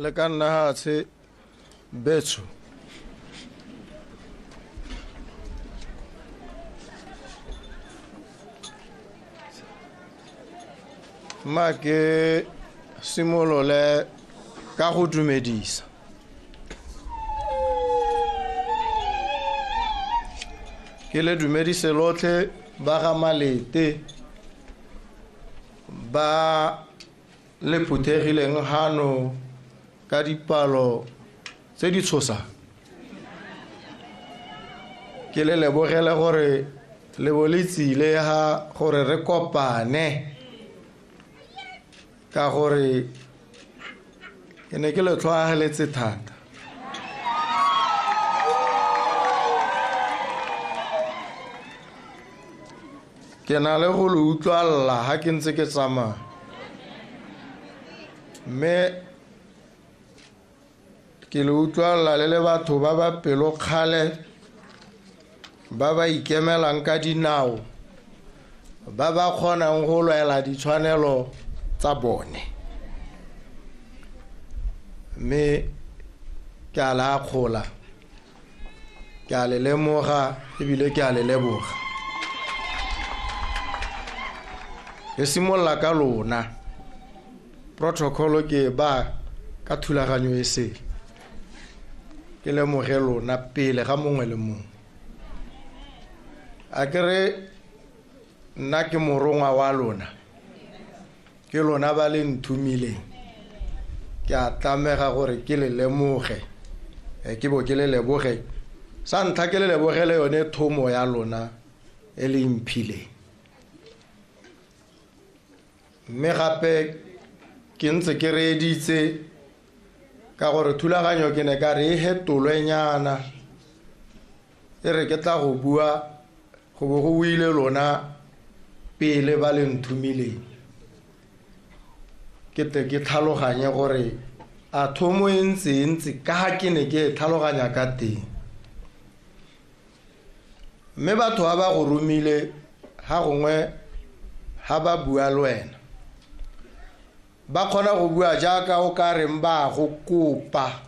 le ka nna hatshe betso ma ke simolole ka go dumedisa ke le dumedise lotlhe ba ga Malete ba le phuthegileng hano ka dipalo tse di tshosa ke le lebogele gore le boletsile ha gore re kopane ka gore ke ne ke le tlhoageletse thata ke na le go le utlwalla ha ke ntse ke tsamaya mme ke le utlwalla le batho ba ba pelo kgale ba ba ikemelang ka dinao ba ba kgonang go lwela ditshwanelo tsa bone mme ke a la kgola ke a le lemoga ebile ke a le leboga ke simolla ka lona protocol ke ba ka thulaganyo e se ke lemoge lona pele ga mongwe le mongwe a kere nna ke morongwa wa lona ke lona ba le nthumileng ke a tlamega gore ke le lemoge ke bo ke le leboge sa ntlha ke le lebogele yone thomo ya lona e le mphileng mme gape ke ntse ke reeditse ka gore thulaganyo ke ne ka re e hetolwenyana e re ke tla go bua go bo go buile lona pele ba le nthumileng ke te ke tlhaloganye gore a thomo e ntse ka ha ke ne ke tlhaloganya ka teng mme batho ba ba go romile ha gongwe ha ba bua le wena ba kgona go bua jaaka o ka reng ba go kopa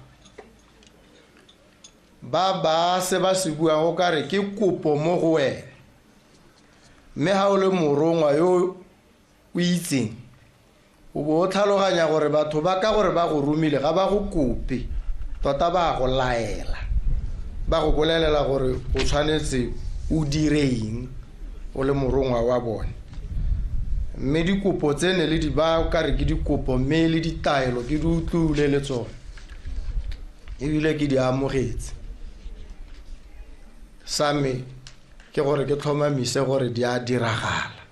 ba se ba se bua o ka re ke kopo mo go wena mme ha o le morongwa yo o itseng o bo o tlhaloganya gore batho ba ka gore ba go romile ga ba go kope tota ba go laela ba go bolelela gore o tshwanetse o direng o le morongwa wa bone mme dikopo tsene le di ba o ka re ke dikopo mme le ditaelo ke di utlwile le tsone ebile ke di amogetse sa me ke gore ke tlhomamise gore di a diragala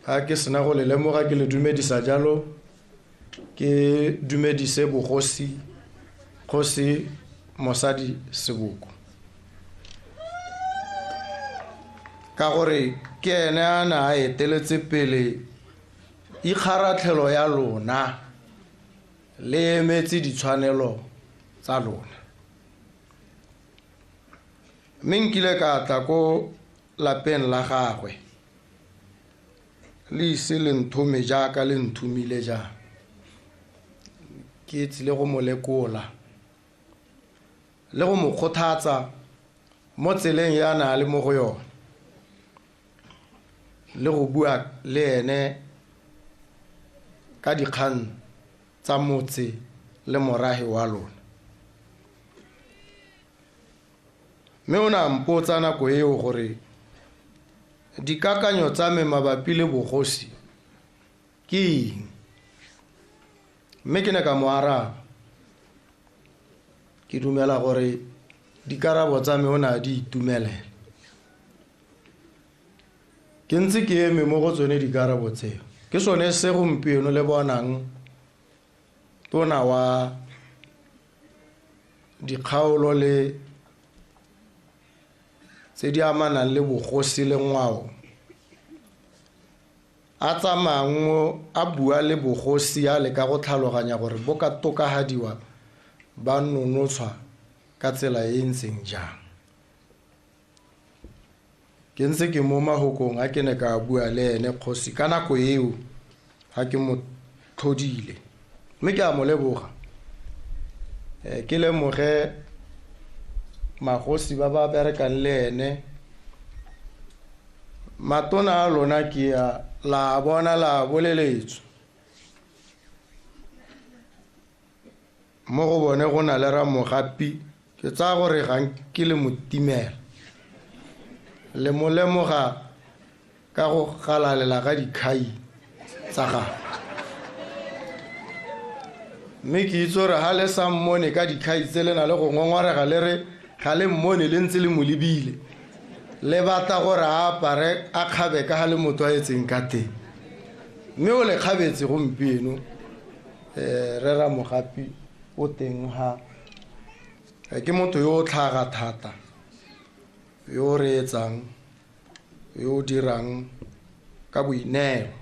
ha ke sena go le lemoga ke le dumedisa jalo ke dumedise bogosi kgosi mosadi Seboko ka gore ke ene a na a eteletse pele ikgaratlhelo ya lona le emetse ditshwanelo tsa lona mme nkile ka tla ko lapeng la gagwe le ise le nthome jaaka le nthumile jang ke tsile go mo lekola le go mo kgothatsa mo tseleng ya na le mo go yona le go bua le ene ka dikgang tsa motse le morahi wa lona mme o na mpotsa nako eo gore dikakanyo tsa me mabapi le bogosi ke eng mme ke ne ka mo araba ke dumela gore dikarabo tsa me o na di itumelela ke ntse ke eme mo go tsone dikarabo tseo ke sone se gompieno le bonang tona wa dikgaolo le tse di amanang le bogosi le ngwao a tsamayang mo a bua le bogosi a le ka go tlhaloganya gore bo ka tokafadiwa ba nonotshwa ka tsela e ntseng jang ke ntse ke mo mahokong a ke ne ka bua le ene kgosi ka nako eo ha ke mo tlhodile mme ke a mo leboga ke lemoge magosi ba ba berekang le ene matona a lona ke ya la bona la boleletswe mo go bone go na le Ramogapi ke tsa gore gang ke le motimela le mo lemoga ka go galalela ga dikhai tsa ga mme ke itse gore ha le sa mmone ka dikhai tse le na le go ngongorega le re ga le mmone le ntse le mo lebile le bata gore a apare a kgabe ka ha le motho a etseng ka teng mme o le kgabetse gompieno re Ramogapi o teng ha ke motho yo o tlhaga thata yo o reetsang yo o dirang ka boineelo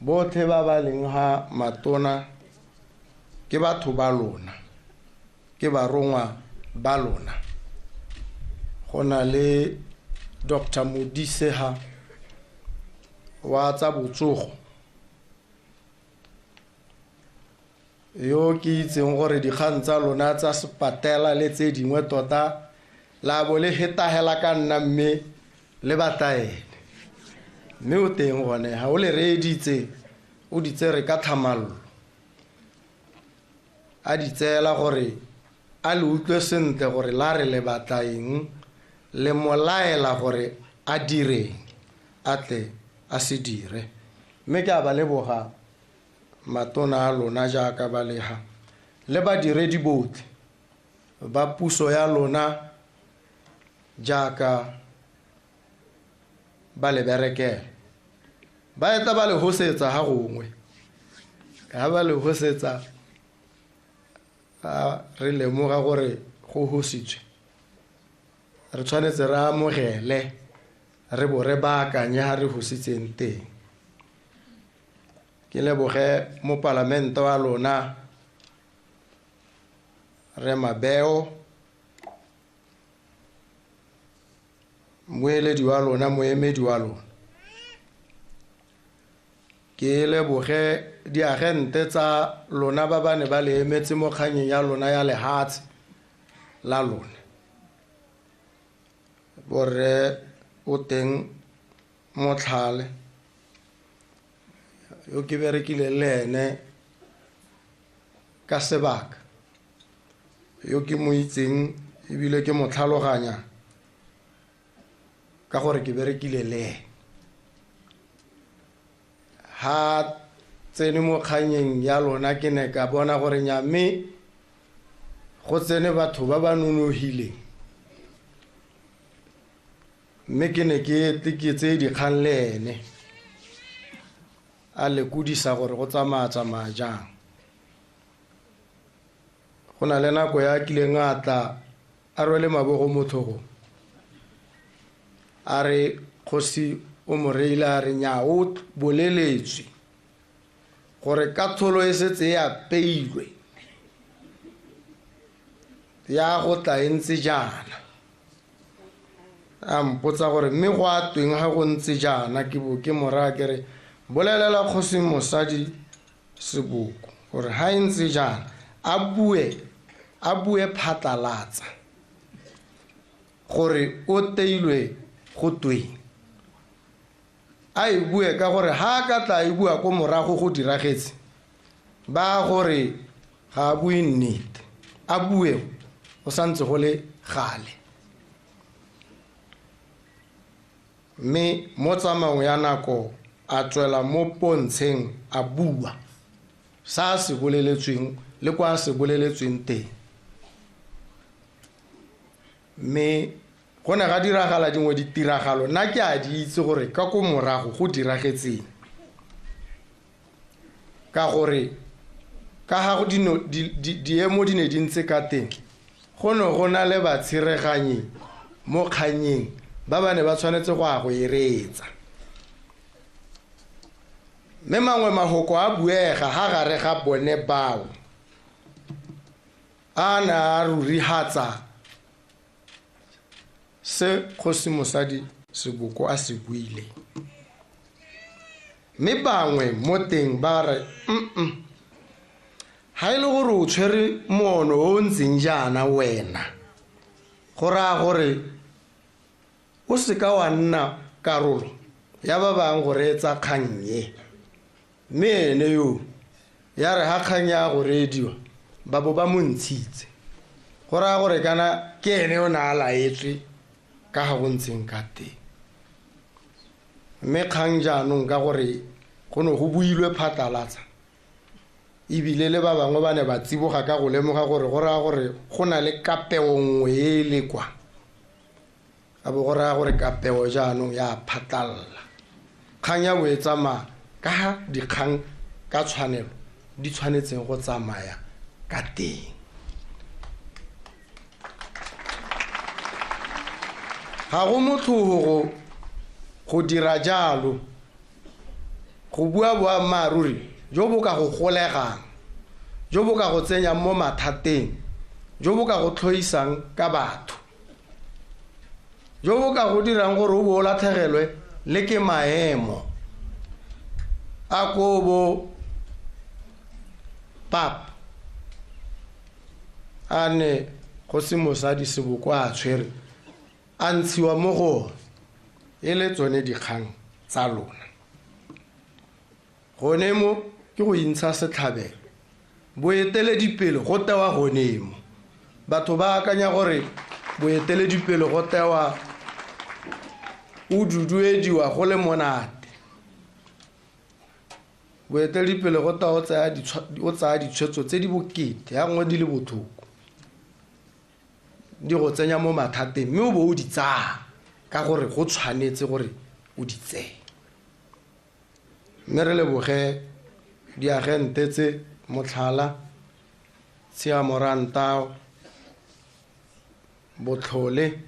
botlhe ba ba leng ha matona ke batho ba lona ke barongwa ba lona go na le Dr. Modise ha wa tsa botsogo yo ke itseng gore dikgang tsa lona tsa sepatela le tse dingwe tota la bo le hetahela ka nna mme le bataele mme o teng gone ha o le reeditse o di tsere ka tlhamallo a di tseela gore a le utlwe sentle gore la re le batla eng le molaela gore a direng a tle a se dire mme ke a ba leboga matona a lona jaaka ba leha le badiredi botlhe ba puso ya lona jaaka ba le berekela ba eta ba le hosetsa ha gongwe ha ba le hosetsa re lemoga gore go hositswe re tshwanetse re amogele re bo re baakanye ha re hositseng teng ke leboge mo parlamento wa lona re Mabeo moeledi wa lona moemedi wa lona ke leboge diagente tsa lona ba bane ba le emetse mo kganyeng ya lona ya lehatse la lona borre o teng motlhale yo ke berekile le ene ka sebaka yo ke mo itseng ebile ke mo tlhaloganya ka gore ke berekile le ha tsene mo kganyeng ya lona ke ne ka bona gore nyame go tsene batho ba ba nonogileng mme ke ne ke tse dikgang le ene a le kudisa gore go tsamaya jang go na le nako ya kileng a tla a rwele mabogo mo tlhogong a re kgosi o mo reile a re nya o boleletswe gore ka tsholo e setse e apeilwe ya go tla e ntse jaana a mpotsa gore mme go a tweng ga go ntse jaana ke moraya ke re bolelela kgosi mosadi seboko gore ha e ntse jaana a bue phatlalatsa gore o teilwe go tweng a e bue ka gore ha ka tla e bua ko morago go diragetse ba gore ga a bue nnete a bue go santse go le gale mme mo tsamao ya nako a tswela mo pontsheng a bua sa se boleletsweng le kwa se boleletsweng teng mme go ne ga diragala dingwe ditiragalo nna ke a di itse gore ka ko morago go diragetseng ka gore ka ha go diemo di ne di ntse ka teng go ne go na le batshireganyi mo kganyeng ba ba ne ba tshwanetse go a go eretsa mme mangwe mahoko a buega ha gare ga bone bao a na rurihatsa se kgosi mosadi Seboko a se buile. Mme bangwe mo teng ba re ha ile gore o tshwere moono o ntseng jaana wena go raya gore o se ka wa nna karolo ya ba bang gore etsa kgannye. Mme ene yo ya re ha kganya go rediwa ba bo ba montshitse go raya gore kana ke ene o na a laetswe ka ga go ntseng ka teng. Mme kgang jaanong ka gore go ne go builwe phatlalatsa ebile le ba bangwe ba ne ba tsiboga ka go lemoga gore go raya gore go na le kapeo nngwe e le kwa a bo go raya gore kapeo jaanong ya phatlalla. Kgang ya bo e tsamaya ka ga dikgang ka tshwanelo di tshwanetseng go tsamaya ka teng. Ga go motlhogo go dira jalo go bua boammaaruri jo bo ka go golegang, jo bo ka go tsenyang mo mathateng, jo bo ka go tlhoisang ka batho, jo bo ka go dirang gore o bo latlhegelwe le ke maemo a kobo papa a ne go se mosadi Seboko a tshwere a ntshiwa mo go e le tsone dikgang tsa lona. Gone mo ke go intsha setlhabelo boeteledipele go tewa gone mo. Batho ba akanya gore boeteledipele go tewa o duduediwa go le monate. Boeteledipele go tewa o tsaya ditshwetso tse di bokete ya nngwe di le bothoko di go tsenya mo mathateng mme o bo o di tsaya ka gore go tshwanetse gore o di tseye. Mme re leboge diagente tse Motlhala, Tshiamorantao, Botlhole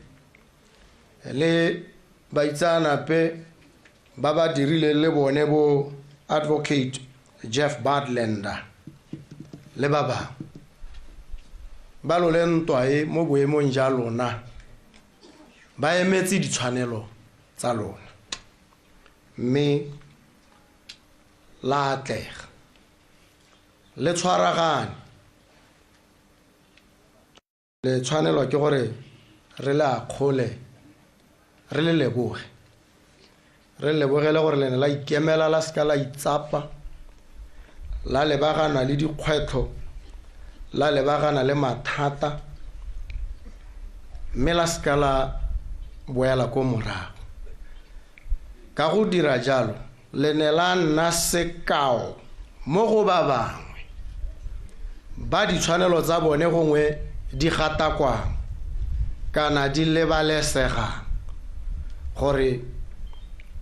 le baitsanape ba ba dirile le bone bo Advocate Jeff Bartlander le ba bangwe ba lo le ntwae mo boemong ja lona ba emetse ditshwanelo tsa lona. Mme la atlega le tshwaragane le tshwanelwa ke gore re le akgole re le leboge le gore le ne la ikemela la ska la itsapa la lebagana le dikgwetlho la lebagana le mathata mme la ska la boela ko morago. Ka go dira jalo le ne la nna sekao mo go ba bangwe ba ditshwanelo tsa bone gongwe di gatakwang kana di lebalesegang gore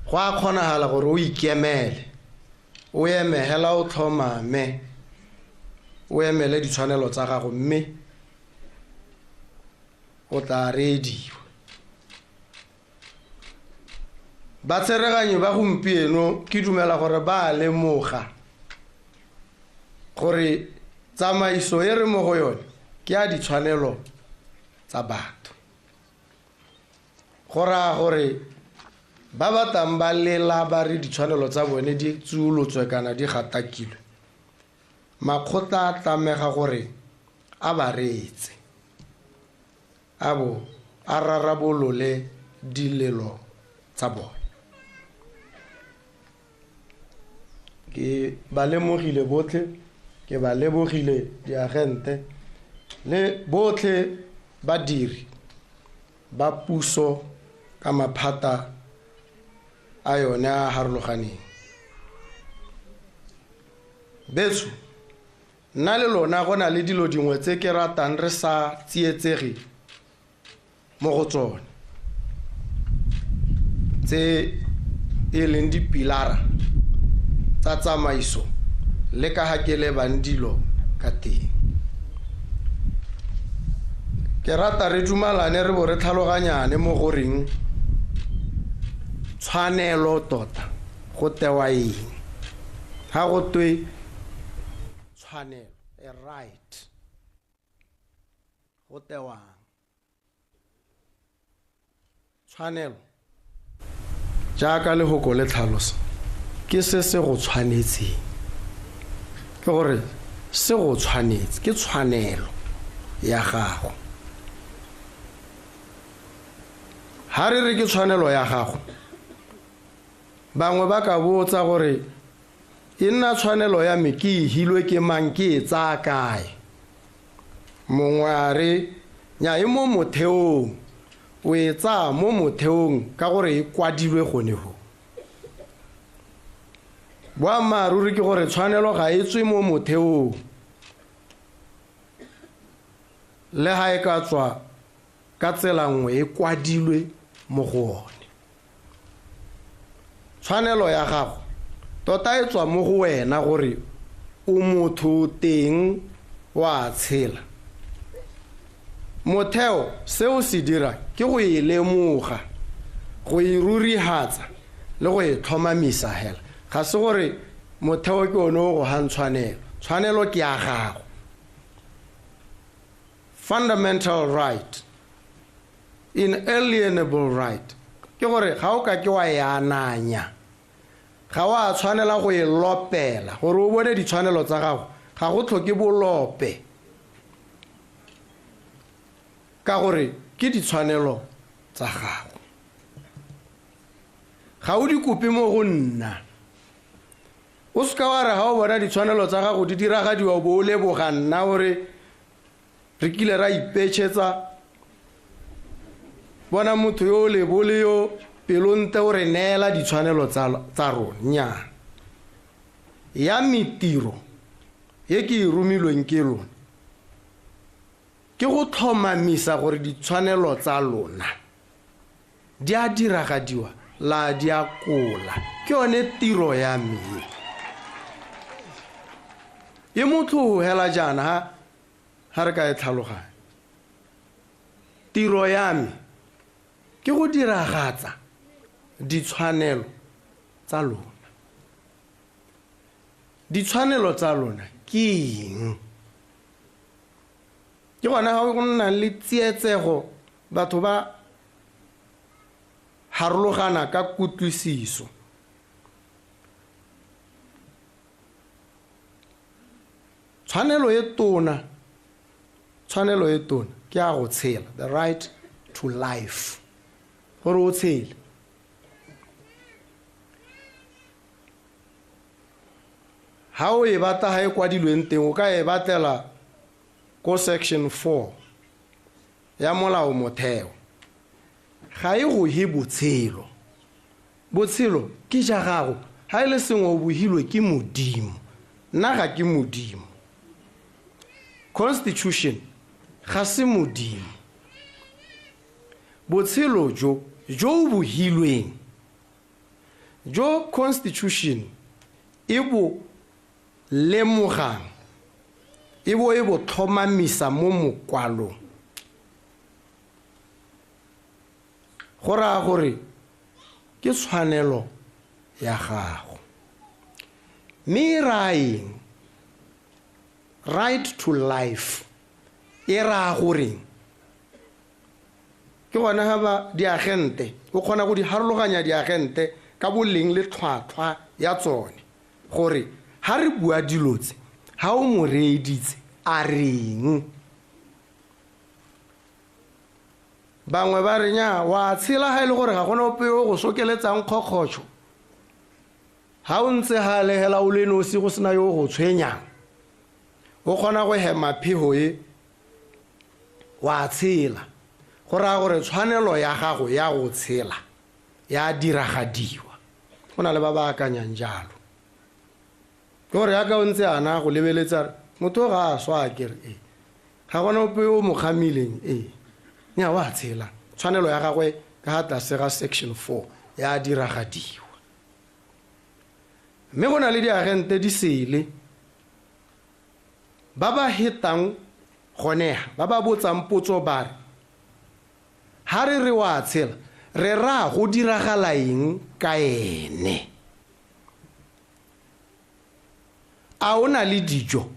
go a kgonagala gore o ikemele o emegela o tlhomame o emele ditshwanelo tsa gago mme o tla reediwa. Ba tsereganyo ba gompieno ke dumela gore ba lemoga gore tsamaiso e re mo go yone ke ya ditshwanelo tsa batho. Go raya gore ba batang ba lela ba re ditshwanelo tsa bone di tsulotswe kana di gatakilwe, makgotla a tlamega gore a ba reetse a bo a rarabolole dilelo tsa bone. Ke ba lemogile botlhe, ke ba lebogile diagente le botlhe badiri ba puso ka maphata a yone a harologaneng. Betso nna le lona go na le dilo dingwe tse ke ratang re sa tsietsege mo go tsone tse e leng dipilara tsa tsamaiso le ka ga ke lebang dilo ka teng. Ke rata re dumalane re bo re tlhaloganyane mo goreng tshwanelo tota go tewa eng. Ha go twe tshwanelo a right go tewang tshwanelo jaaka lehoko le tlhalosa ke se go tshwanetseng ke gore se go tshwanetse ke tshwanelo ya gago ha re re ke tshwanelo ya gago bangwe ba ka botsa gore e nna tshwanelo ya me ke e hilwe ke mang ke e tsaya kae mongwe a re nya e mo motheong o e tsaya mo motheong ka gore e kwadilwe gone ho boammaaruri ke gore tshwanelo ga e tswe mo motheong le ha e ka tswa ka tsela nngwe e kwadilwe mo go one tshwanelo ya gago tota e tswa mo go wena gore o motho teng wa tshela motheo seo se dira ke go e lemoga go e rurihatsa le go e tlhomamisa hela ga se gore motheo ke one go ha tshwanelo ke ya gago fundamental right inalienable right ke gore ga o ka ke wa e ananya ga wa tshwanela go e lopela gore o bone ditshwanelo tsa gago ga go tlhoke bolope ka gore ke ditshwanelo tsa gago ga o di kope mo go nna o ska wa re ga o bona ditshwanelo tsa gago di diragadiwa bo o leboga nna gore re kile ra ipetšhetsa bona motho yo lebole yo pelonte o re neela ditshwanelo tsa rona nnyaa ya metiro ye ke e romilweng ke lona ke go tlhomamisa gore ditshwanelo tsa lona di a diragadiwa la di a kola ke yone tiro ya me e motho hela jana ha re ka e tlhaloganya tiro ya me ke go diragatsa ditshwanelo tsa lona ditshwanelo tsa lona ke eng ke gona ga go nna le tsietsego batho ba harologana ka kutlwisiso tshwanelo e tona ke ya go tshela the right to life gore o tshele ha o e batla ha e kwadilweng teng o ka e batlela ko section 4 ya molao motheo ga e go he botshelo ke ja gago ha ile sengwe o bohilwe ke modimo nna ga ke modimo constitution ga se modimo botshelo jo o bohilweng jo constitution e bo lemogang e bo tlhomamisa mo mokwalong go raya gore ke tshwanelo ya gago mme raeng right to life e raya gore ke gona ga ba diagente o kgona go di harologanya diagente ka boleng le tlhwatlhwa ya tsone gore ha re bua dilotse ha o mo reeditse a reng bangwe ba re nya wa tshela ha ile gore ga gona ope o go sokeletsang kgokgotsho ha o ntse ha lehela o le nosi go sena yo go tshwenyang o kgona go hema pheho e wa tshela go raya gore tshwanelo ya gago ya go tshela ya diragadiwa go na le ba ba akanyang jalo ke gore ya ka o ntse ana go lebeletsa motho ga a swa kere ga gona ope o mo kgamileng nya wa tshela tshwanelo ya gagwe ka ga tlase ga section 4 ya diragadiwa mme go na le diagente di sele ba ba hetang goneha ba ba botsang potso bare ha re wa tshela re ra go diragala eng ka ene a ona le dijo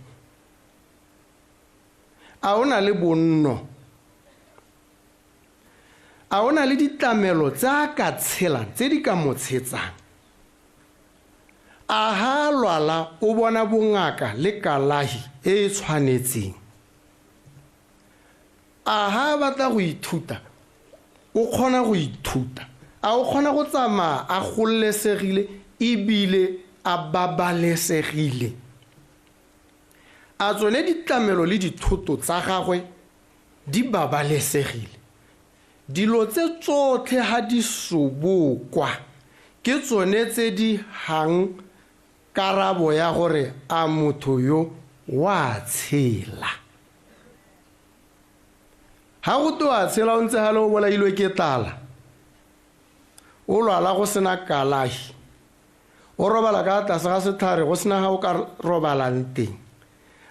a ona le bonno a ona le ditlamelo tsa ka tshelang tse di ka motshetsang a ha lwala o bona bongaka le kalahi e tshwanetseng a ha batla go ithuta o kgona go ithuta a o kgona go tsamaya a gollesegile ebile a babalesegile a tsone ditlamelo le dithoto tsa gagwe di babalesegile dilo tse tsotlhe ha di sobokwa ke tsone tse di hang karabo ya gore a motho yo wa tshela ha go to a tshela o ntse halo bolailwe ke tala o lwala go sena kalahi o robala ka tlase ga setlhare go sena ha o ka robalang teng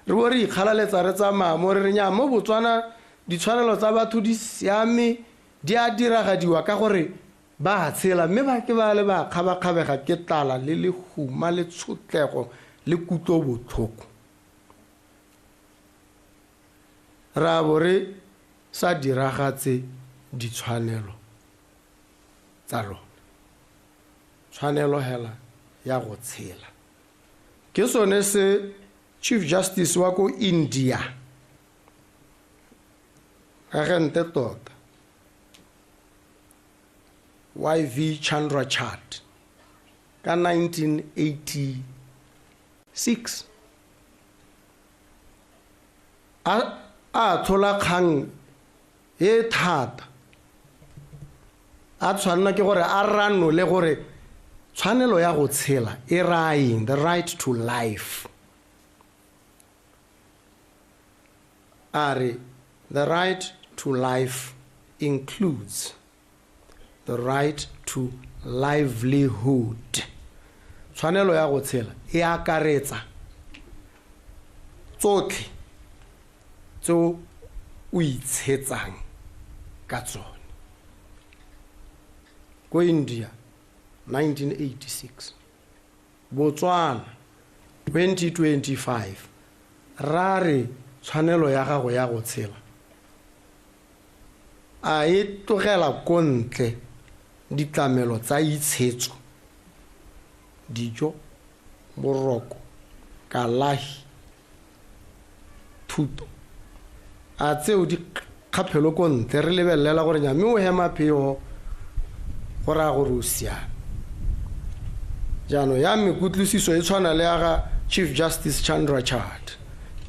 re bo re ikgalaletsa re tsamaya mo re re nya mo Botswana ditshwanelo tsa batho di siame di a diragadiwa ka gore ba tshela mme ba ke ba le ba kgabakgabega ke tala le lehuma le tshotlego le kutlo botlhoko ra bo re sa diragatse ditshwanelo tsa rona tshwanelo hela ya go tshela ke sone se Chief Justice wa ko India agente tota YV Chandrachart ka 1986 a thola kgang e thata a tshwanna ke gore a ranole gore tshwanelo ya go tshela e raeng the right to life are the right to life includes the right to livelihood tshwanelo ya go tshela e akaretsa tsotlhe tso o itshetsang ka tsone ko India 1986 Botswana 2025 rare tshwanelo ya gago ya go tshela a e tlogela kontle ditlamelo tsa itshetso dijo boroko kalahi thuto a tseo di kgaphelo kontle re lebelela gore nya mme o hema pheo gore a gore o siame jano ya mekutlwisiso e tshwana le aga Chief Justice Chandrachart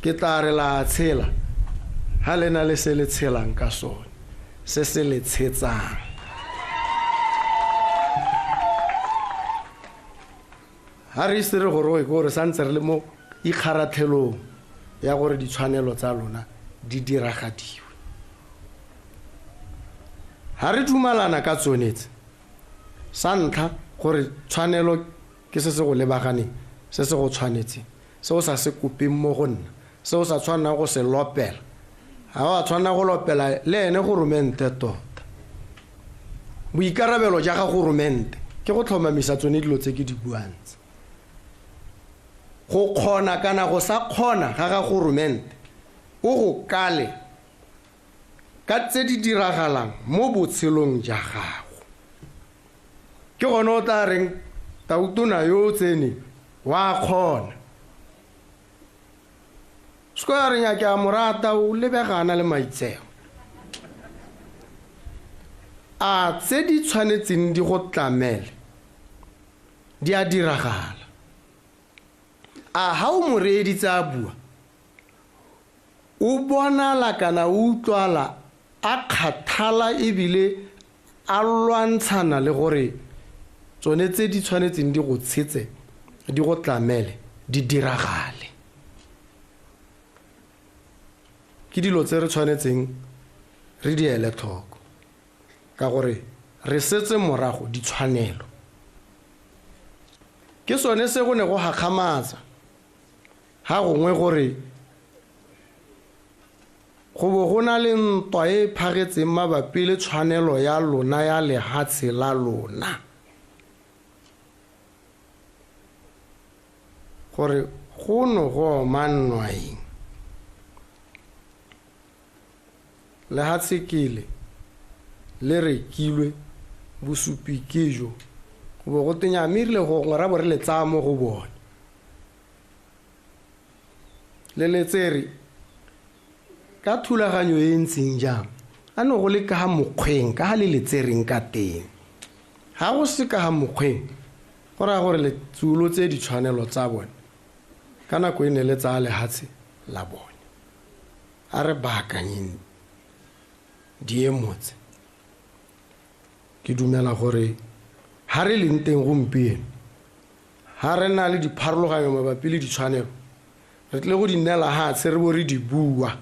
ke tla re la tshela ha lena le se le tshelang ka sone se se le tshetsang ha re se re gore santse re le mo ikgarathelong ya gore ditshwanelo tsa lona di diragadiwe ha re dumalana ka tsonetse santla gore tshwanelo ke se se go lebaganeng se se go tshwanetse se o sa se kopeng mo go nna se o sa tshwana go se lopela ha wa tshwana go lopela le ene go rumente tota boikarabelo ja ga go rumente ke go tlhomamisa tsone dilo tse ke di buang go khona kana go sa khona ga ga go rumente o go kale ka tse di diragalang mo botshelong ja gago ke gone o tla reng tautona yo tsene wa khona ska re nya ke a morata o lebegana le maitseo a tse di tshwanetseng di go tlamele di a diragala a ha o moredi tsa bua o bona la kana o utlwala a kgathala ebile a lwantshana le gore tsone tse di tshwanetseng di go tshetse di go tlamele di diragale ke dilo tse re tshwanetseng re di ele tlhoko ka gore re setse morago di tshwanelo ke sone se go ne go gakgamatsa ha gongwe gore go bo go na le ntwa e phagetseng mabapi le tshwanelo ya lona ya lehatshe la lona gore go no go mannwaeng lehatshe kile le rekilwe bosupi kejo go bo go tenya mirile go ngora bo re le tsa mo go bona le letseri ka thulaganyo e ntseng jang a no go le ka mokgweng ka le letsereng ka teng ha go se ka mokgweng go ra gore le tsulo tse di tshwanelo tsa bone kana go ine le tsa le hatse la bone a re baakanyeng diemotse ke dumela gore ha re le nteng gompieno ha re na le dipharologanyo mabapi le ditshwanelo re tle go di nela hatse re bo re di bua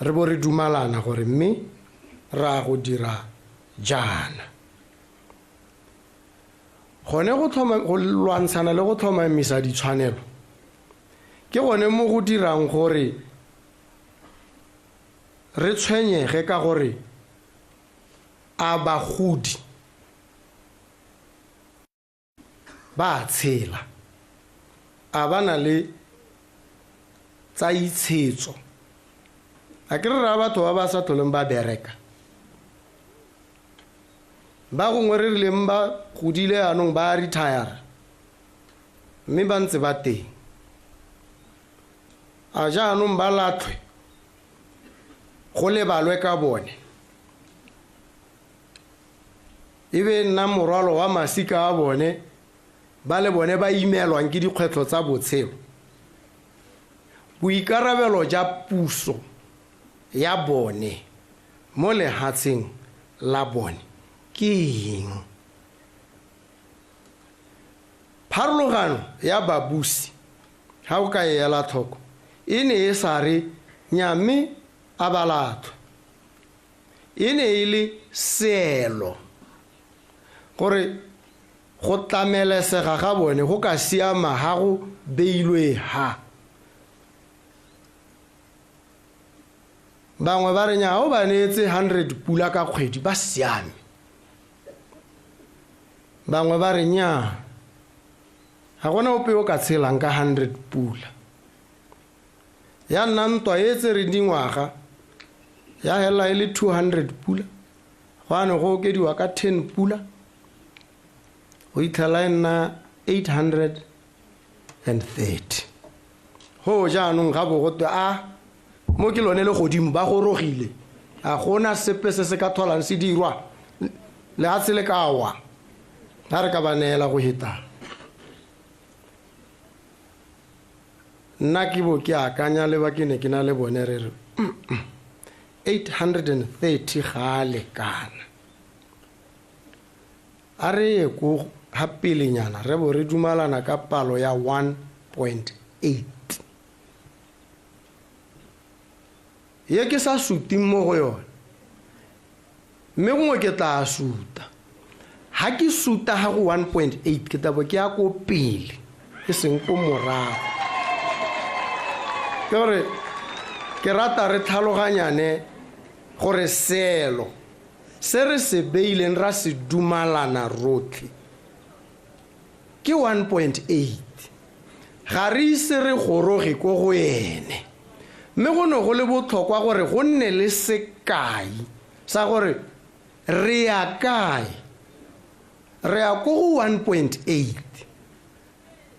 re bo re dumalana gore mme ra go dira jana gone go lwantshana le go tlhomamisa ditshwanelo ke gone mo go dirang gore re tshwenyege ka gore a bagodi ba tshela a bana le tsa itshetso a ke re ra batho ba ba sa tlholeng ba bereka ba gongwe re rileng ba godile anong ba retire mme ba ntse ba teng a jaanong ba latlhwe go lebalwe ka bone e be nna morwalo wa masika a bone ba le bone ba imelwang ke dikgwetlho tsa botshelo boikarabelo ja puso ya bone mo lehatsheng la bone ke eng pharologano ya babusi ha o ka ela thoko e ne e sa re nyame a balatho e ne e le seelo gore go tlamelesega ga bone go ka siama ha go beilwe ha bangwe ba re nya o ba neetse 100 pula ka kgwedi ba siame bangwe ba re nya ga gona ope o ka tshelang ka 100 pula ya nna ntwa e tse re dingwaga ya hela e le 200 pula gwane go okediwa ka 10 pula go itlhela nna 830 ho jaanong ga bo gotwe a mo ke lone le godimo ba go rogile a gona sepe se se ka tholang se dirwa le a tsele ka wa ha re ka banela go heta nna ke bo ke akanya le ba ke ne ke na le bone re re 830 ga le kana a re ye go hapelenyana re bo re dumalana ka palo ya 1.8 ye ke sa suti mo go yone mme gongwe ke tla suta ha ke suta ha go 1.8 ke tabo ke ya ko pele ke seng ko morago ke gore ke rata re tlhaloganyane gore selo se re se beileng ra se dumalana rotlhe ke 1.8 ga re ise re goroge ko go ene mme go ne go le botlhokwa gore go nne le sekai sa gore re ya kae re ya ko go 1.8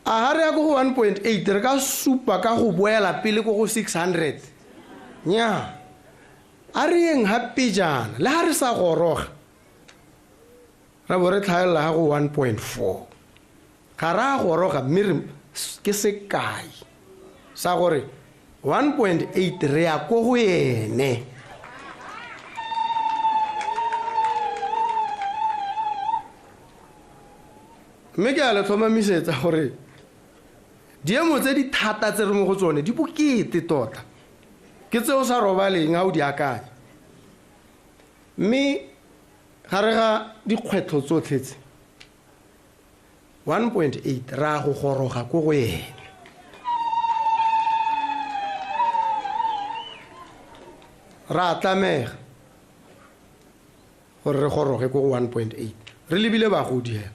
a ha re ya ko go 1.8 re ka supa ka go boela pele ko go 600 nya a re yeng happy jana le ha re sa goroga ra bo re tlhaela go 1.4 ga ra goroga mme ke sekai sa gore 1.8 re ya ko go ene mme ke a le tlhomamisetsa gore diemo tse di thata tse re mo go tsone di bokete tota ke tseo sa robaleng ha o di akanya mme gare ga dikgwetlho tsotlhe tse 1.8 ra go goroga ko go ene ra tlamega gore re goroge ko go 1.8 re lebile bagodi he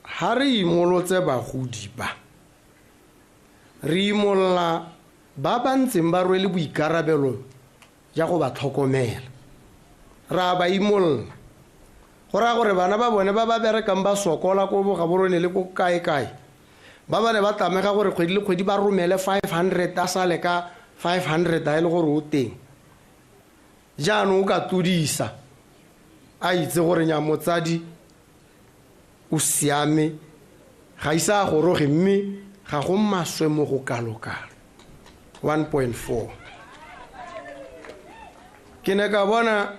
ha re imolotse bagodi ba re imolla ba bantseng ba rwele boikarabelo ja go ba tlhokomela ra ba imolla go ra gore bana ba bone ba ba berekang ba sokola ko boga borone le ko kae ba bane ba tlamega gore kgwedi le kgwedi ba romele 500 a sale ka 500 a ile gore o teng jaanong o ka tudisa a itse gore nya motsadi o siame ga isa goroge mme ga go maswe mo go kalokalo 1.4 ke ne ka bona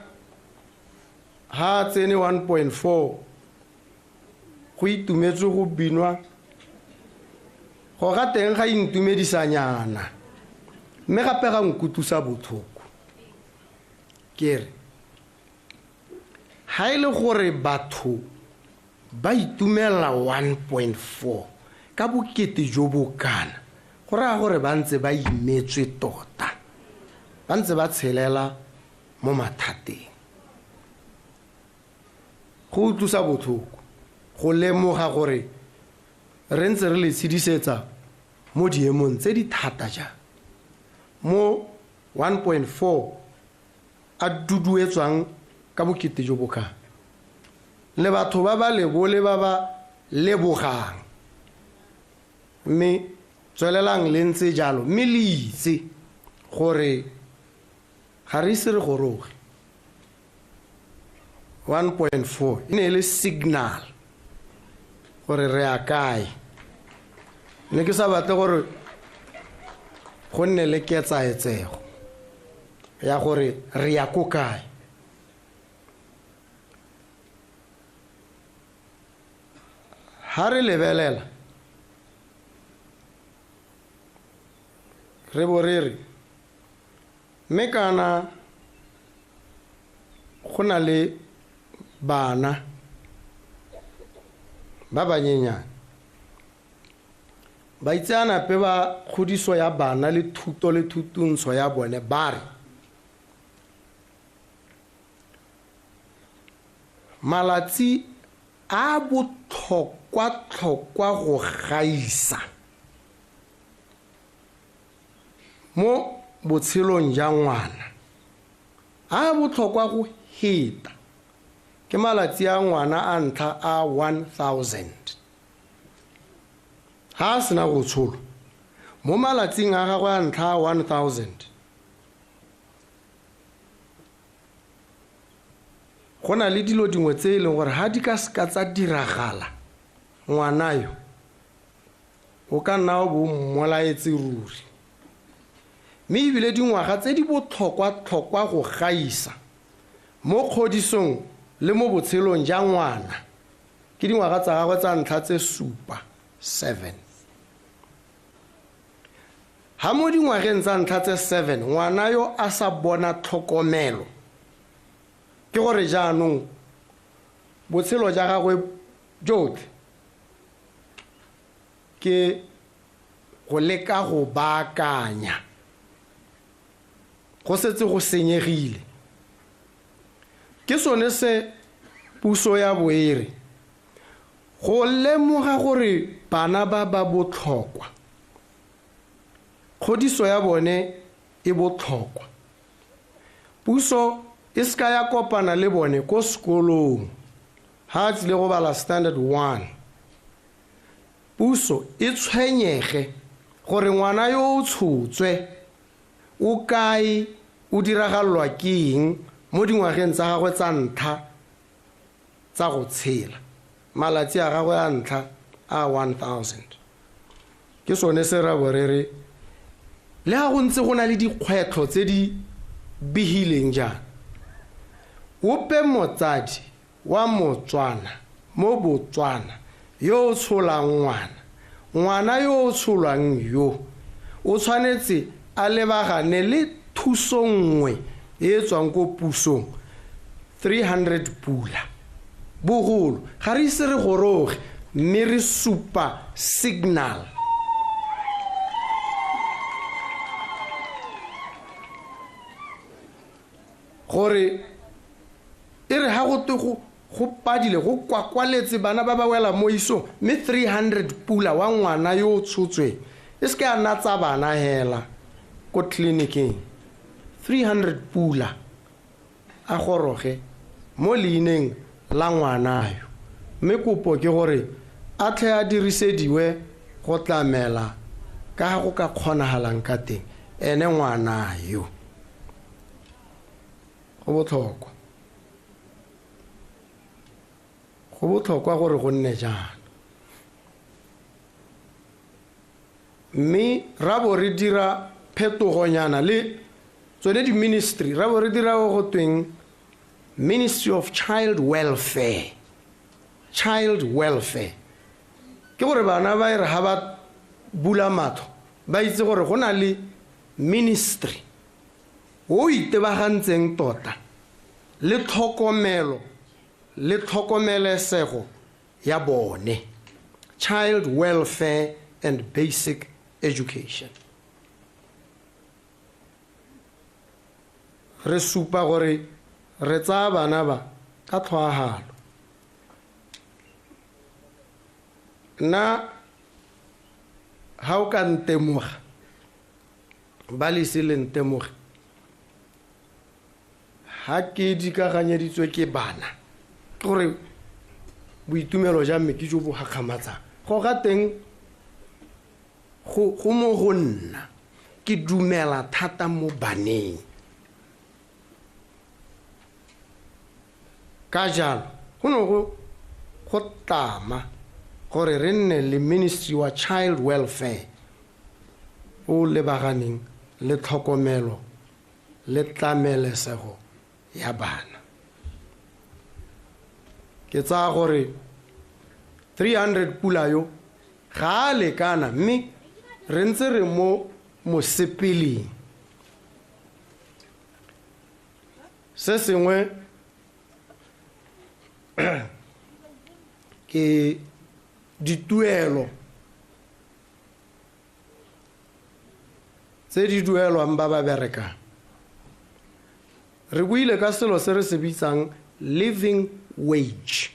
ha tsene 1.4 go itumetse go binwa go ga teng ga intumedisanyana mme gape ga nkutusa bothoko ke re ha ile gore batho ba itumela 1.4 ka bokete jo bokana go ra gore ba ntse ba imetswe tota ba ntse ba tshelela mo mathateng go utlusa bothoko go lemoga gore re ntse re le tshidisetsa mo diemong tse di thata ja mo 1.4 a duduetswang ka bokete jo bokana le batho ba ba lebole ba ba lebogang mme tswelelang le ntse jalo mme le itse gore ga re ise re goroge 1.4 e ne le signal gore re a kae ne ke sa batle gore go nne le ketsaetsego ya gore re ya ko kae ha re lebelela re borere mme kana go na le bana ba banyenyane ba itsana pe ba khodiso ya bana le thuto le thutuntsho ya bone ba re malatsi a botlhokwa go gaisa mo botshelong ja ngwana a botlhokwa go heta ke malatsi a ngwana a ntlha a 1000 ha sena go tsholo mo malatsing a gagwe a ntlha a 1000 go na le dilo dingwe tse e leng gore ha di ka ska tsa diragala ngwana yo o ka nna bo mmolaetse ruri mme ebile dingwaga tse di botlhokwa go gaisa mo kgodisong le mo botshelong ja ngwana ke dingwaga tsa gagwe tsa ntlha tse 7 ha mo dingwageng tsa ntlha tse 7 ngwana yo a sa bona tlhokomelo ke gore jaanong botshelo ja gagwe jotlhe ke go leka go baakanya go setse go senyegile ke sone se puso ya boere go lemoga gore bana ba botlhokwa khodiso ya bone e botlhokwa puso e ska ya kopana le bone ko sekolong ha tle go bala standard 1 puso e tshwenyege gore ngwana yo o tshotswe o kae o diragalwa ke eng mo dingwageng tsa gagwe tsa ntlha tsa go tshela malatsi a gagwe a ntlha a 1000 ke sone se ra borere le ha go ntse go na le dikgwetlho tse di bihileng jana ope motsadi wa Motswana mo Botswana yo o tsholang ngwana yo o tsholwang yo o tshwanetse a lebagane le thuso nngwe e tswang ko pusong 300 pula bogolo ga re ise re goroge mme re supa signal gore e re ha go padile go kwakwaletse bana ba ba wela mo iso mme 300 pula wa ngwana yo o tshotswe e se ke a natsa bana hela ko tleliniking 300 pula a goroge mo leineng la ngwanayo mme kopo ke gore a tle a dirisediwe go tlamela ka go ka kgonagalang ka teng ene ngwanayo go botlhokwa gore go nne jana mme ra bo re dira phetogonyana le tsone di-ministry ra bo re dira go tweng Ministry of Child Welfare ke gore bana ba re ha ba bula matho ba itse gore go na le ministry o itebagantseng tota le tlhokomelesego ya bone, child welfare and basic education. Re supa gore re tsaya bana ba ka tlhoagalo na ha o ka ntemoga ba lese le ntemoga ha ke dikaganyeditswe ke bana gore boitumelo ja mme ke jo bo gakgamatsa go ga teng go mo go nna ke dumela thata mo baneng ka jalo go no go tama gore re nne le ministry wa child welfare o lebaganeng le tlhokomelo le tlamelesego ya bana. Ke tsa gore 300 pula yo ga a lekana mme re ntse re mo mosepeleng. Se sengwe ke dituelo tse di duelwang ba ba berekang. Re buile ka selo se re se bitsang living wage.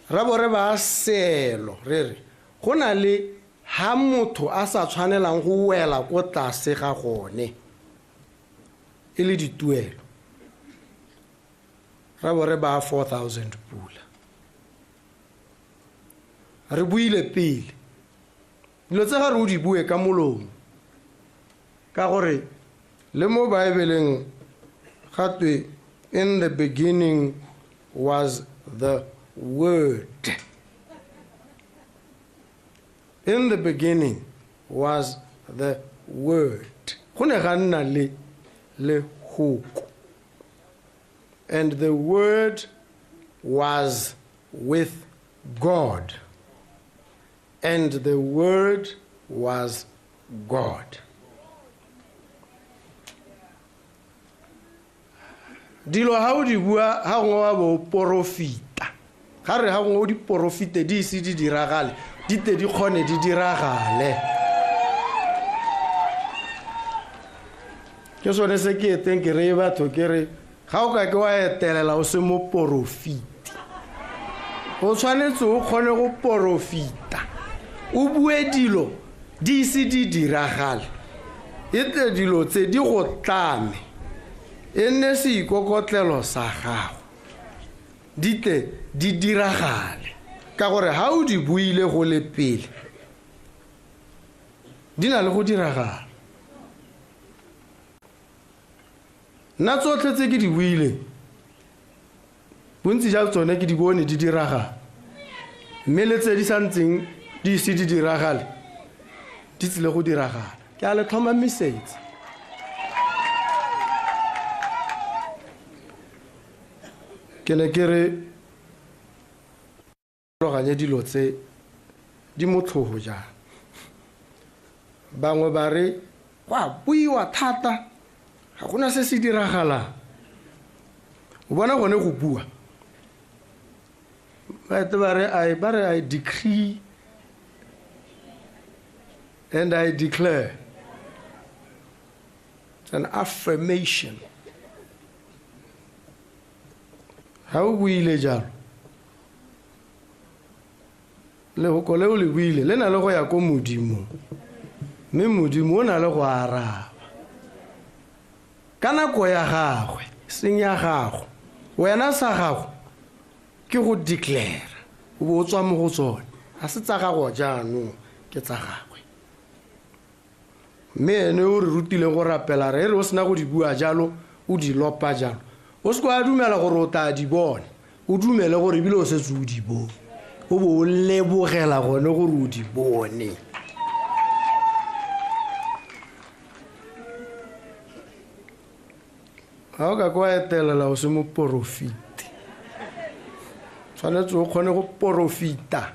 Ra bo re ba selo re re go na le ha motho a sa tshwanelang go wela ko tlase ga gone e le dituelo. Ra bo re ba 4,000 pula. Re buile pele dilo tse ga re o di bue ka molomo ka gore le mo Baebeleng gatwe in the beginning was the word. In the beginning was the word. Go ne ga nna le hoko. And the word was with God. And the word was God. Dilo ha o di bua ha go wa bo profita. Ga re ha go di profite di se di diragale, di te di kgone di diragale. Ke sone se ke eteng ke re batho ke re ga o ka ke wa etelela o se mo profit. O tshwanetse o kgone go profita. O bue dilo di se di diragale. Ite dilo tse di go tlame. Ene se ikokotlelo sa gago dite di diragale ka gore ha o di buile go le pele di na le go diragala. Nna tsotlhe tse ke di buile bontsi ja tsone ke di bone di diragala mme le tse di santseng di se di diragale di tsile go diragala. Ke a le tlhomamisetsa ke ne ke re loganye dilo tse di motlhogo ja bangwe ba re wa buiwa thata ga gona se se diragala. O bona gone go bua ba re I decree and I declare. It's an affirmation. Ha o buile jalo lehoko leo le buile le na le go ya ko modimo mme modimo o na le go araba ka nako ya gagwe seng ya gago wena sa gago ke go declare o bo tswa mo go tsone a se tsa gago jaanong ke tsa gagwe mme ene o re rutile go rapela re o sena go di bua jalo o di lopa jalo o se kwa dumela gore o tla di bona o dumele gore bile o setse o di bone o bo o lebogela gone gore o di bone ga o ka kwa etelela o se mo porofite tshwanetse o kgone go porofita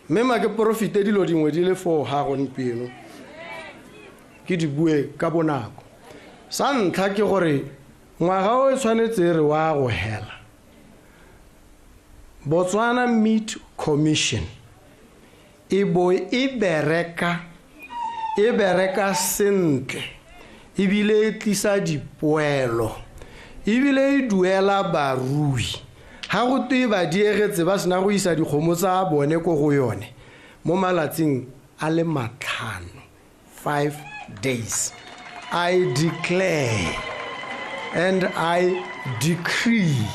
mme ma ke porofite dilo dingwe di le 4 ga gompieno ke di bue ka bonako sa ntlha ke gore ngwaga o tshwanetse re wa go hela Botswana Meat Commission e bereka sentle ebile e tlisa dipoelo ebile e duela barui ha go twe ba diegetse ba sena go isa dikgomo tsa bone ko go yone mo malatsing a le matlhano 5 days. I declare and I decree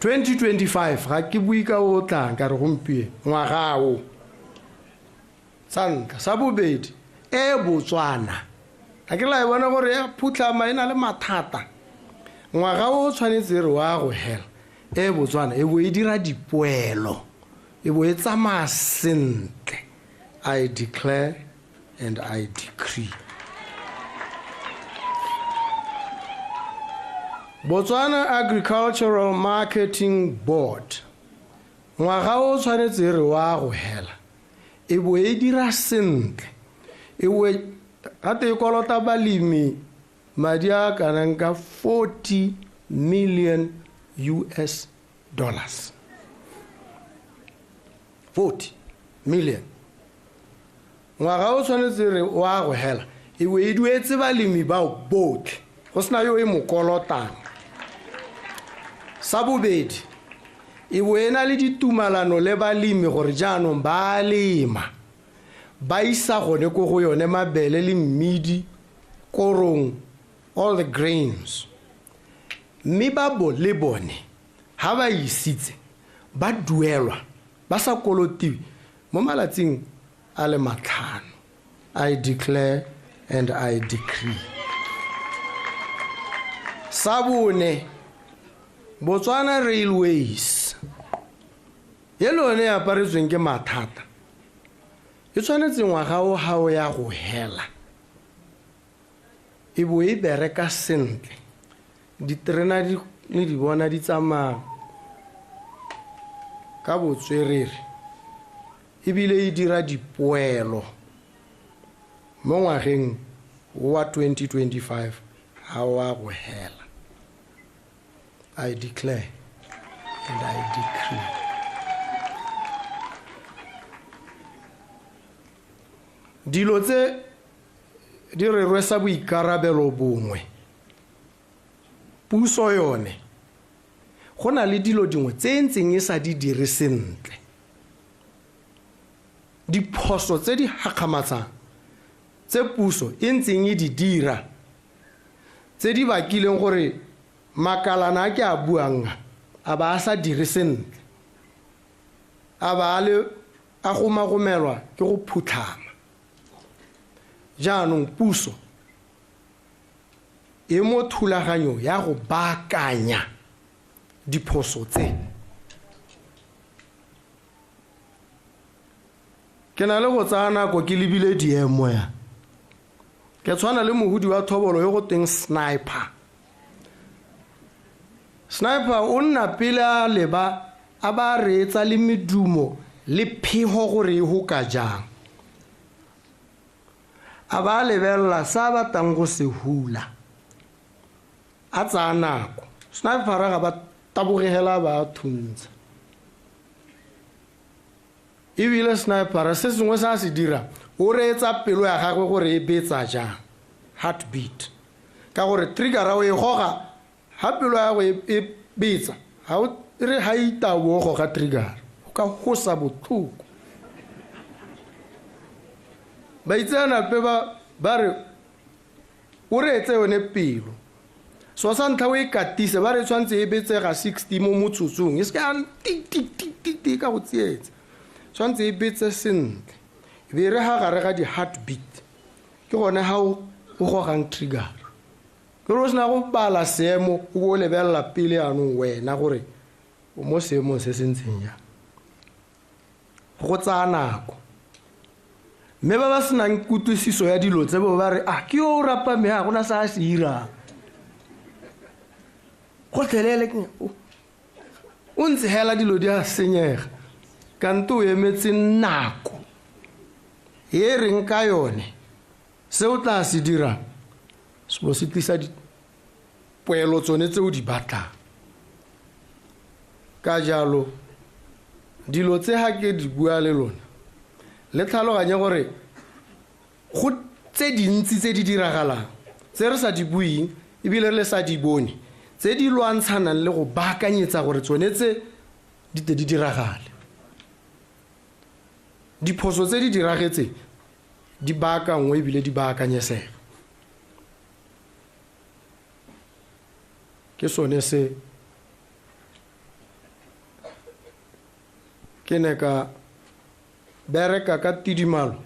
2025 ga ke bui ka o tlang ka re gompie ngwaga o sanka sa bobedi Botswana a ke la e bona gore ya phutlama ena le mathata ngwaga o tshwanetse re wa go hela Botswana e bo e dira dipoelo e bo e tsamaya sentle. I declare and I decree. Botswana Agricultural Marketing Board ngwaga o tshwanetse re wa go hela e bo e dira sentle e we gate e kolota balemi madi a kanang ka $40 million. 40 million ngwaga o tshwanetse re wa go hela e we e duetse balemi bao botlhe go sena yo e mokolotang. Sa bobedi e wena le ditumalano le balemi gore jaanong ba lema ba isa gone go go yone mabele le mmidi korong all the grains mme ba bo le bone ha ba isitse ba duelwa ba sa kolotiwe mo malatsing a le matlhano. I declare and I decree. Sa bone Botswana Railways yelo ne aparetsweng ke mathata e tshwanetse ngwaga o ha o ya go hela e bo e bereka sentle diterena le di bona di tsamaya ka botswerere ebile e dira dipoelo mo ngwageng wa 2025 ha wa go hela. I declare and I decree. Dilo tse di re rwesa boikarabelo bongwe puso yone go na le dilo dingwe tse ntseng e sa di dire sentle diphoso tse di hakamatsang tse puso e ntseng e di dira tse di bakileng gore makalana ke a buang a ba sa dire sentle a ba le a go magomelwa ke go phutlhama jaanong puso e mo thulaganyo ya go baakanya diphoso tse ke na le go tsaya nako ke lebile diemo ya ke tshwana le mohudi wa thobolo yo go teng Sniper o nna pele a leba a ba reetsa le medumo le phiho gore ho ka jang a ba lebella sa batang go se hula a tsa nako Sniper ga ba tabogela ba thuntsa ebile Sniper se sengwe sa se dira o reetsa pelo ya gagwe gore e betsa jang heartbeat ka gore trigger o e goga ha pelo ya go e betsa ha o re ha ita wo go ga trigger o ka hosa botlhoko ba itsana pe ba re o re etse yone pelo so sa ntha o ikatise ba re tshwantse e betse ga 60 mo motsotsong e se ka tik tik tik tik tik ka go tsietsa tshwantse e betse sentle be re ha gare ga di heartbeat ke gone ha o go gang trigger ke ro sna go bala seemo o go lebella pele ano wena gore o mo seemo se sentseng ya go tsa nako me ba sena nkutlwisiso ya dilo tse bo ba re ke o rapa me ga gona sa se ira go tlelele ke o ntse hela dilo di a senyega kanto e metse nako e reng ka yone se o tla se dira se bo se tlisa di poelo tsone tse o di batla ka jalo dilo tse ha ke di bua le lona le tlhaloganye gore go tse dintsi tse di diragalang tse re sa di buing ebile re le sa di bone tse di lwantshanang le go baakanyetsa gore tsone tse di te di diragale diphoso tse di diragetseng di baakangwe ebile di baakanyesega ke sone se ke ne ka bereka ka tidimalo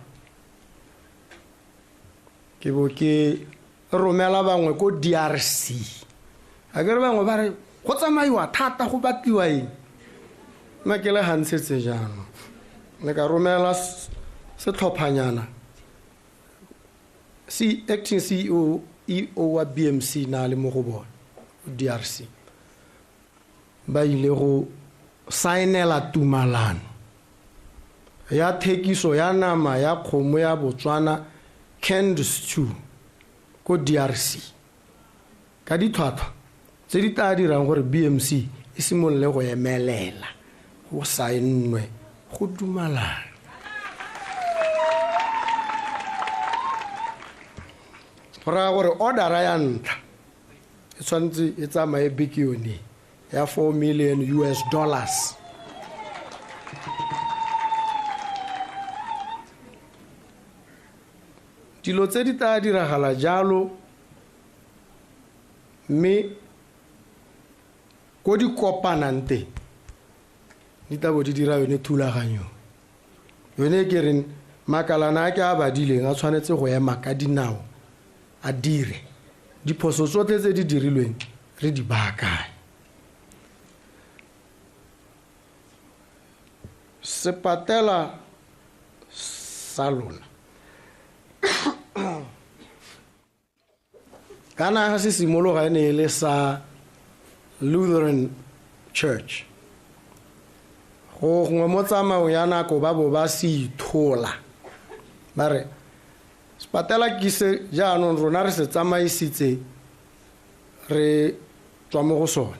ke bo ke romela bangwe ko DRC a ke re bangwe ba re go tsamaiwa thata go batliwa eng nna ke le hantsetse jaanong ne ka romela setlhophanyana acting CEO wa BMC na le mo go bona DRC ba ile go saenela tumalano ya thekiso ya nama ya kgomo ya Botswana canned stew ko DRC ka ditlhwatlhwa tse di tla dirang gore BMC e simolle go emelela go saenwe go dumalana ra gore order ya ntlha e tshwantse e tsamaye beke yone ya $4 million dilo tse di tla diragala jalo mme ko di kopanante di tabo di dira yone thulaganyo yone ke reng makalana a ke a badileng a tshwanetse go ema ka dinao a dire diphoso tsotlhe tse di dirilweng re di baakanye sepatela sa lona kana ga se simologa e ne le sa Lutheran Church go gongwe mo tsamao ya nako ba bo ba se ithola ba re sepatela ke se jaanong rona re se tsamaisitse re tswa mo go sone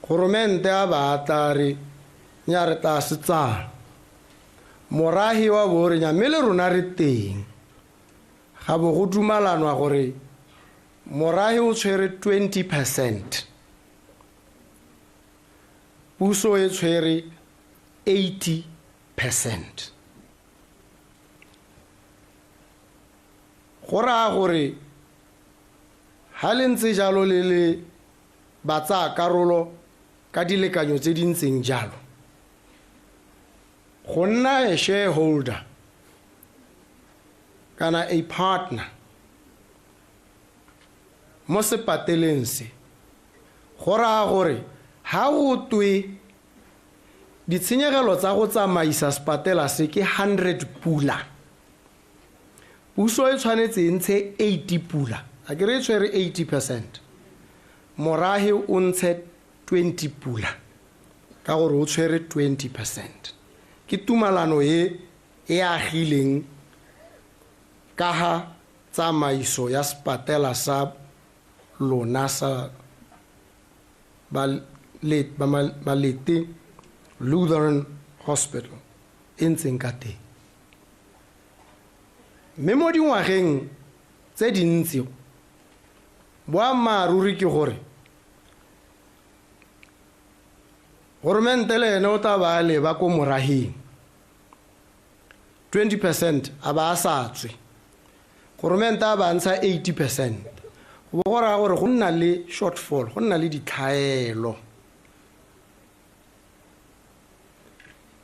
goromente a batla re nya re tla se tsala morahi wa bo re nya le rona re teng ga bo go dumalanwa gore morahi o tshwere 20%, puso e tshwere 80%. go raya gore ha le ntse jalo le ba tsa karolo ka dilekanyo tse di ntseng jalo go nna a shareholder kana a partner mo sepateleng se go raya gore ha go twe ditshenyegelo tsa go tsamaisa sepatela se ke 100 pula puso e tshwanetse e ntshe 80 pula a ke re e tshwere 80%, morahi o ntshe 20 pula ka gore o tshwere 20%. ke tumalano e agileng ka ha tsamaiso ya sepatela sa lona sa Balete Lutheran Hospital e ntseng ka teng. Mme mo dingwageng tse dintsi boammaaruri ke gore goromente le ene o tla ba a leba ko moraheng 20% a ba a sa tswe goromente a ba ntsha 80%. Go go raya gore go nna le shortfall, go nna le ditlhaelo.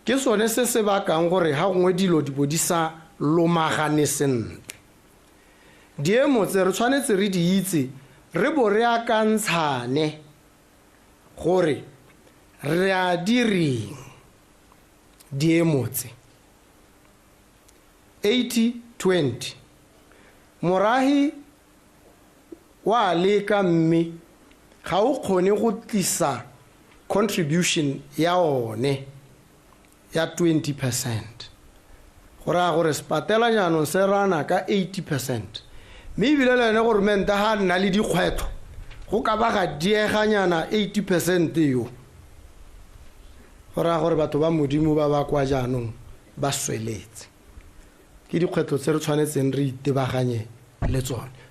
Ke sone se se bakang gore ha gongwe dilo di bo di sa lomagane sentle. Diemo tse re tshwanetse re di itse re bo re akantshane gore re a direng diemo tse 80-20 morahi wa leka mme ga o kgone go tlisa contribution ya one ya 20%. Go raya gore sepatela jaanong se rana ka 80%. Mme ebile le ene goromente ga nna le dikgwetlho go ka ba ga dieganyana 80% yo. Go raya gore batho ba modimo ba ba kwa jaanong ba sweletse. Ke dikgwetlho tse re tshwanetseng re itebaganye le tsone.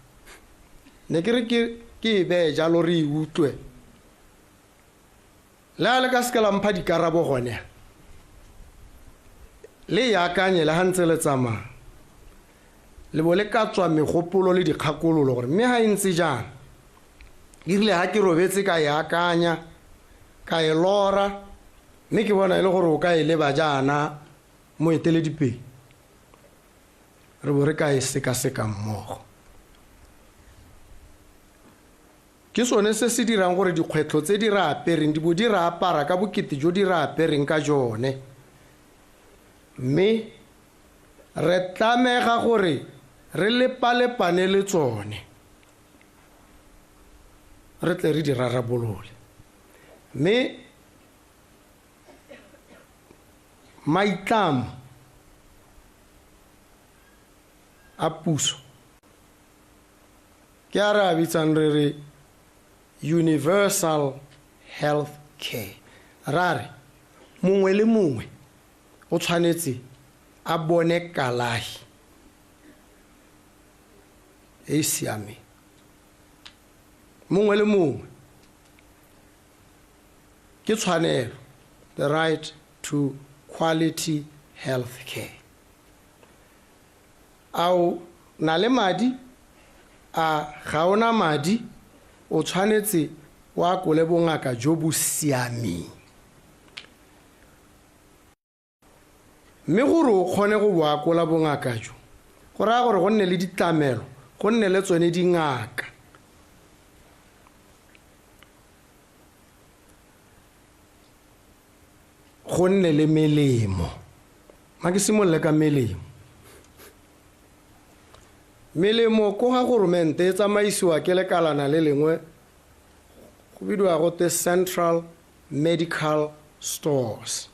Ne ke re ke be jalo re utlwe la le ka se la mpha dikarabo gone le yaakanye le hantse le tsamaya le bo le ka tswa megopolo le dikgakololo gore mme ha ntse jang dirile ha ke robetse ka yaakanya ka e lora mme ke bona ile gore o ka ile ba jana mo eteledipele re bo re ka e seka mmogo. Ke sone se se dirang gore dikgwetlho tse di ra apereng di bo di ra apara ka bokete jo di ra apereng ka jone. Mme re tlamega gore re lepalepane le tsone re tle re di rarabolole. Mme maitlamo a puso ke a re a bitsang re re universal health care. Rare mongwe le mongwe o tshwanetse a bone kalahi e siame. Mongwe le mongwe ke tshwanelo, the right to quality health care. Ao na le madi a ga ona madi o tshwanetse wa kole bongaka jo bo siameng. Mme gore o kgone go boa kola bongaka jo go raya gore go nne le ditlamelo, go nne le tsone dingaka. Go nne le melemo. Ma ke simolle ka melemo. Melemo ko ga goromente e tsamaisiwa ke lekalana le lengwe go bidiwa go te Central Medical Stores.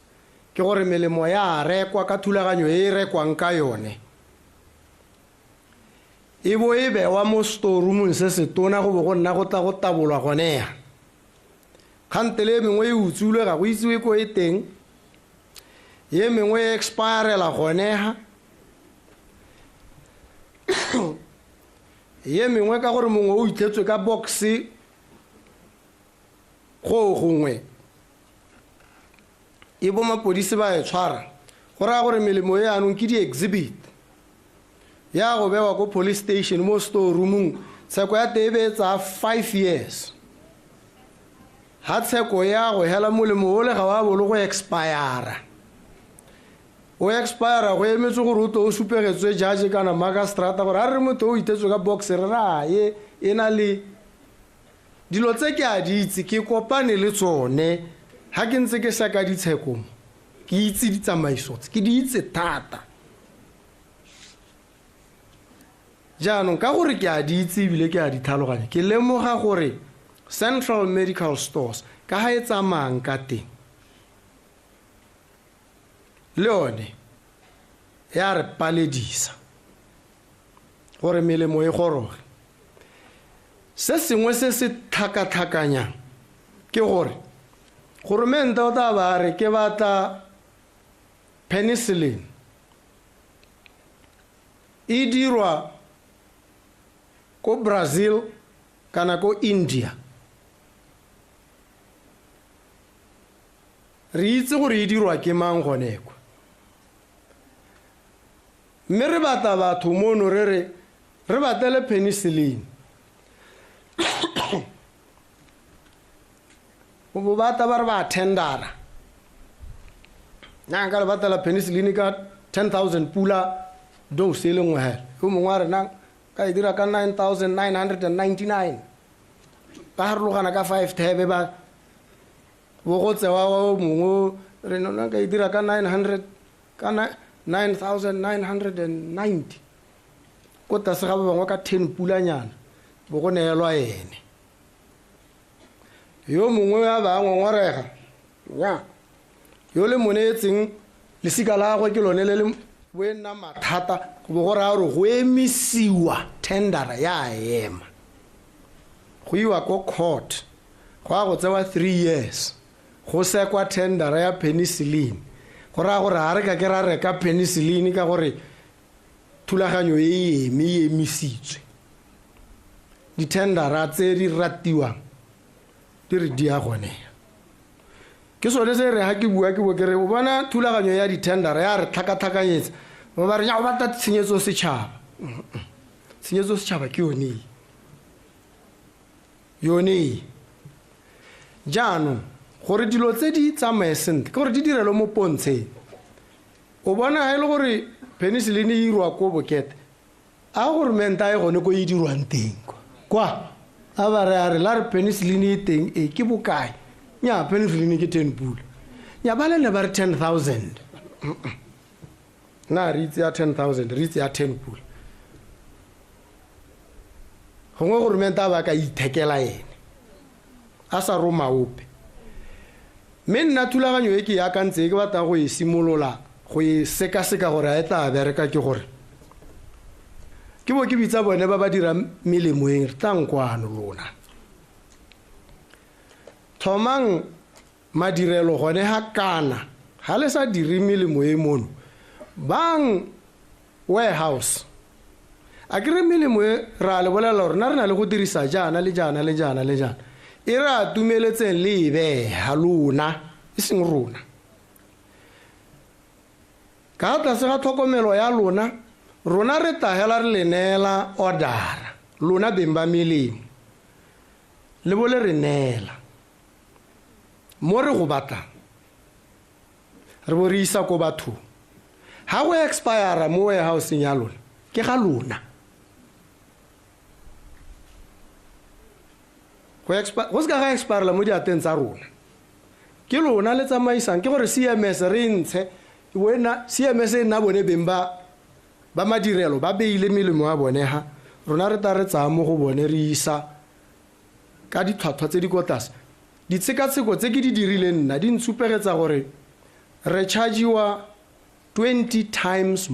Ke gore melemo ya rekwa ka thulaganyo e rekwang ka yone e bo e bewa mo storeroomong se se tona go bo go nna go tla go tabolwa gone ya kgantele e mengwe e utswile ga go itsiwe ko e teng ye mengwe e expirela gone ha ye mengwe ka gore mongwe o itletswe ka boxe go gongwe e bo mapodisi ba e tshwara go raya gore melemo e anong ke di-exhibit ya go bewa ko police station mo storeroomong. Tsheko ya tebe tsa 5 years. Ha tsheko ya go hela molemo o le ga wa bolo go expire. O expire go emetse gore o to o supegetswe judge kana magistrate gore a re motho o itetswe ka box re ra ye ena le dilo tse ke a di itse ke kopane le tsone ha ke ntse ke saka ditsheko ke itse ditsamaiso ke di itse thata. Jaanong ka gore ke a di itse bile ke a di tlhaloganya ke lemoga gore Central Medical Stores ka ha e tsamang ka teng leone ya re paledisa gore melemo e goroge. Se sengwe se se tlhakatlhakanyang ke gore goromente o tla ba re ke batla penicillin e dirwa ko Brazil kana ko India re itse gore e dirwa ke mang gone kwa mme re batla batho mono re batele penicillin bo batla ba re ba tendera nang ka le batla penicillin ka 10,000 pula dose e lengwe hela o mongwe a re nang ka e dira ka 9,999 ba re logana ka 5 thebe ba bo go tsewa o mongwe re nna ka e dira ka 9,990 ko tlase ga ba bangwe ka 10 pulanyana bo go neelwa ene yo mongwe ya ba ngongorega nya yo le monetseng lesika la gagwe ke lone le boena mathata go go ra gore go emisiwa tendera ya ema go iwa ko court go a go tsewa 3 years go sekwa tendera ya penicillin go ra gore a re ka ke ra reka penicillin ka gore thulaganyo e emisitswe ditendera tse di ratiwang di re di a gone ke sone se re ha ke bua ke bo ke re o bona thulaganyo ya ditendera ya re tlhakatlhakanyetsa ba re nya o batla tshenyetso setšhaba ke yone jaanong gore dilo tse di tsamaye sentle ke gore di direlo mo pontsheng o bona ga e le gore penicillin e irwa ko bokete a gore menta e gone ko e dirwang teng kwa a ba re a re la re penicillin e teng e ke bokae nya penicillin ke 10 pula nya ba le ba re 10,000 na re itse ya 10,000 re itse ya 10 pula gongwe gore menta ba ka ithekela ene a sa roma ope mme nna thulaganyo e ke ya kantse ke batla go e simolola go e seka-seka gore a e tla bereka ke gore ke bo ke bitsa bone ba ba dira melemo eng re tla nkwano lona thomang madirelo gone ha kana ha le sa dire melemo e mono bang warehouse a kere melemo e ra le bolela gore na re na le go dirisa jana le jana le jana le jana e ra tumeletseng le e beha lona e seng rona ka tlase ga tlhokomelo ya lona re tahela re le neela ordera lona beng ba melemo le bole re neela mo re go batlang re bo re isa ko batho ha go expire mo warehouseng ya lona ke ga lona go se ka ga expire la mo diateng tsa rona ke lona le tsamaisang ke gore CMS re ntshe wena CMS e nna bone beng ba madirelo ba beile melemo ya bone ha rona re ta re tsaya mo go bone re isa ka ditlhwatlhwa tse di ko tlase ditshekatsheko tse ke di dirile nna di ntsupegetsa gore re chargiwa 20 times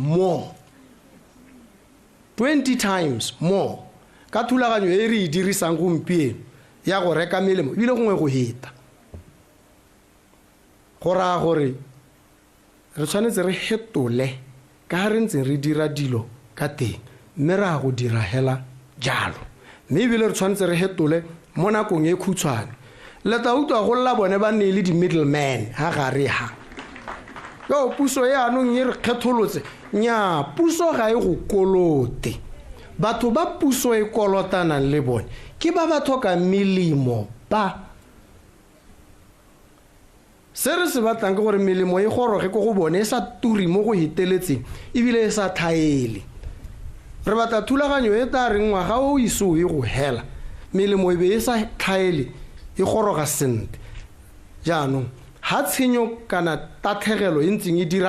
more ka thulaganyo e re e dirisang gompieno ya go reka melemo ebile gongwe go heta go raya gore re tshwanetse re hetole ka re ntse re dira dilo ka teng mme ra go dira hela jalo mme ebile re tshwanetse re hetole mo nakong e khutshwane le tla utlwa go lla bone ba nne le di middleman ha gare ha yo puso e anong e re kgetholotse nya puso ga e go kolote batho ba puso e kolotana le bone ke ba tlhoka melemo ba se re se batlang ke gore melemo e goroge ko go bone e sa turi mo go heteletseng ebile e sa thaele re batla thulaganyo e tla reng ngwaga o iso e go hela melemo e be e sa thaele e goroga sentle jaanong ha tshenyo kana tatlhegelo e ntseng e dira